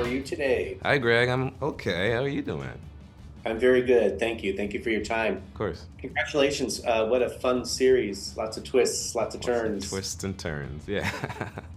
are you today? Hi, Greg. I'm okay. How are you doing? I'm very good. Thank you. Thank you for your time. Of course. Congratulations. What a fun series. Lots of twists, lots of Lots of turns. twists and turns. Yeah.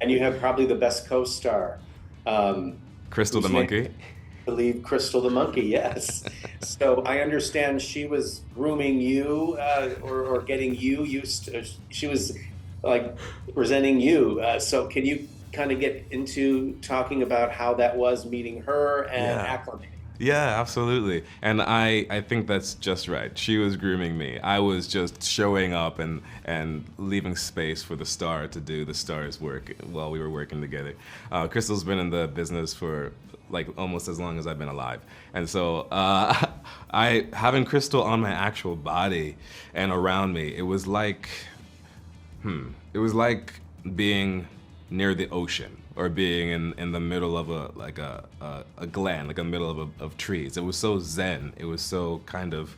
And you have probably the best co-star, um, Crystal the whose name monkey. I believe Crystal the monkey. Yes. So I understand she was grooming you or getting you used to, she was like presenting you. So can you kind of get into talking about how that was meeting her and Yeah. acclimating? Yeah, absolutely. And I think that's just right. She was grooming me. I was just showing up and leaving space for the star to do the star's work while we were working together. Crystal's been in the business for like almost as long as I've been alive. And so I having Crystal on my actual body and around me, it was like being near the ocean or being in the middle of a glen, like a middle of trees. It was so zen. It was so kind of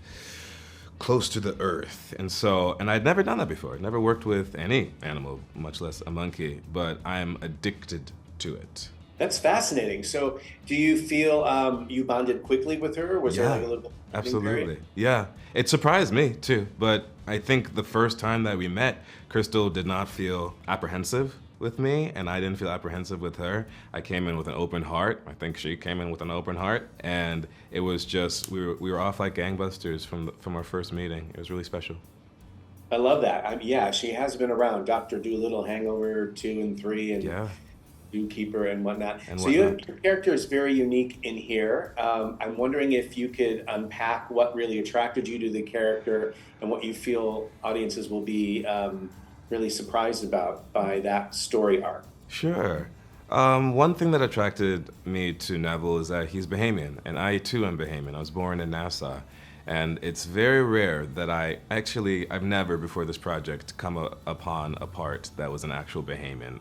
close to the earth. And I'd never done that before. I'd never worked with any animal, much less a monkey, but I'm addicted to it. That's fascinating. So, do you feel you bonded quickly with her? Was there like Yeah, a little bonding period? absolutely. Yeah. It surprised me too, but I think the first time that we met, Crystal did not feel apprehensive with me, and I didn't feel apprehensive with her. I came in with an open heart. I think she came in with an open heart, and it was just we were off like gangbusters from our first meeting. It was really special. I love that. Yeah, she has been around. Doctor Doolittle, Hangover 2 and 3, and Yeah, Zookeeper and whatnot. and So whatnot. your character is very unique in here. I'm wondering if you could unpack what really attracted you to the character and what you feel audiences will be really surprised about by that story arc. Sure. One thing that attracted me to Neville is that he's Bahamian, and I too am Bahamian. I was born in Nassau, and it's very rare that I've never before this project upon a part that was an actual Bahamian.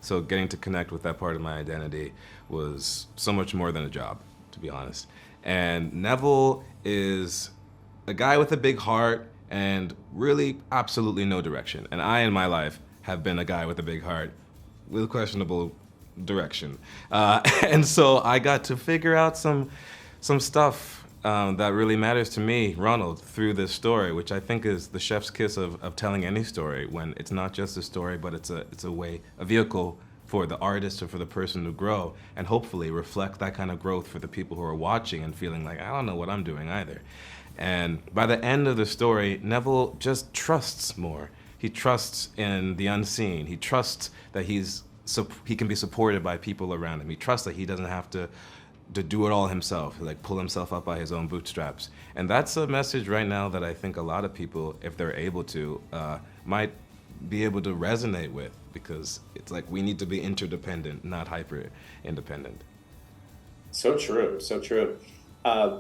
So getting to connect with that part of my identity was so much more than a job, to be honest. And Neville is a guy with a big heart and really absolutely no direction. And I, in my life, have been a guy with a big heart with questionable direction. And so I got to figure out some stuff that really matters to me, Ronald, through this story, which I think is the chef's kiss of telling any story when it's not just a story, but it's a vehicle for the artist or for the person to grow and hopefully reflect that kind of growth for the people who are watching and feeling like, I don't know what I'm doing either. And by the end of the story, Neville just trusts more. He trusts in the unseen. He trusts that he can be supported by people around him. He trusts that he doesn't have to do it all himself, like pull himself up by his own bootstraps. And that's a message right now that I think a lot of people, if they're able to, might be able to resonate with, because it's like we need to be interdependent, not hyper independent. So true, so true.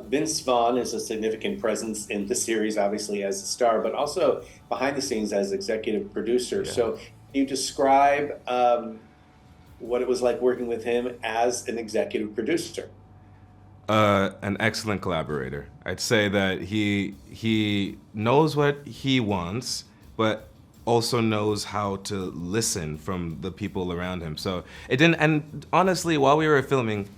Vince Vaughn is a significant presence in the series, obviously as a star, but also behind the scenes as executive producer. Yeah. So, can you describe what it was like working with him as an executive producer? An excellent collaborator. I'd say that he knows what he wants, but also knows how to listen from the people around him. So it didn't. And honestly, while we were filming,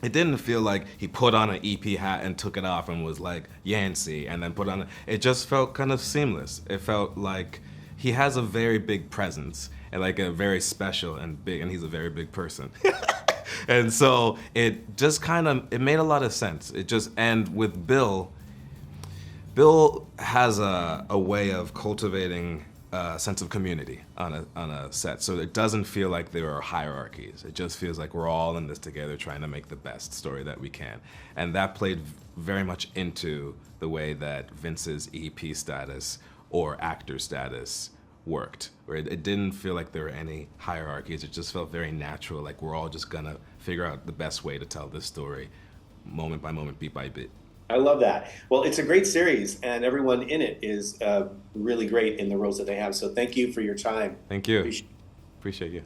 it didn't feel like he put on an EP hat and took it off and was like Yancy and then put on. It just felt kind of seamless. It felt like he has a very big presence and like a very special and big, and he's a very big person. And so it just kind of, it made a lot of sense. It just, and with Bill has a way of cultivating a sense of community on a set. So it doesn't feel like there are hierarchies. It just feels like we're all in this together trying to make the best story that we can. And that played very much into the way that Vince's EP status or actor status worked, where it didn't feel like there were any hierarchies. It just felt very natural, like we're all just gonna figure out the best way to tell this story moment by moment, beat by bit. I love that. Well, it's a great series, and everyone in it is really great in the roles that they have. So, thank you for your time. Thank you. Appreciate Appreciate you.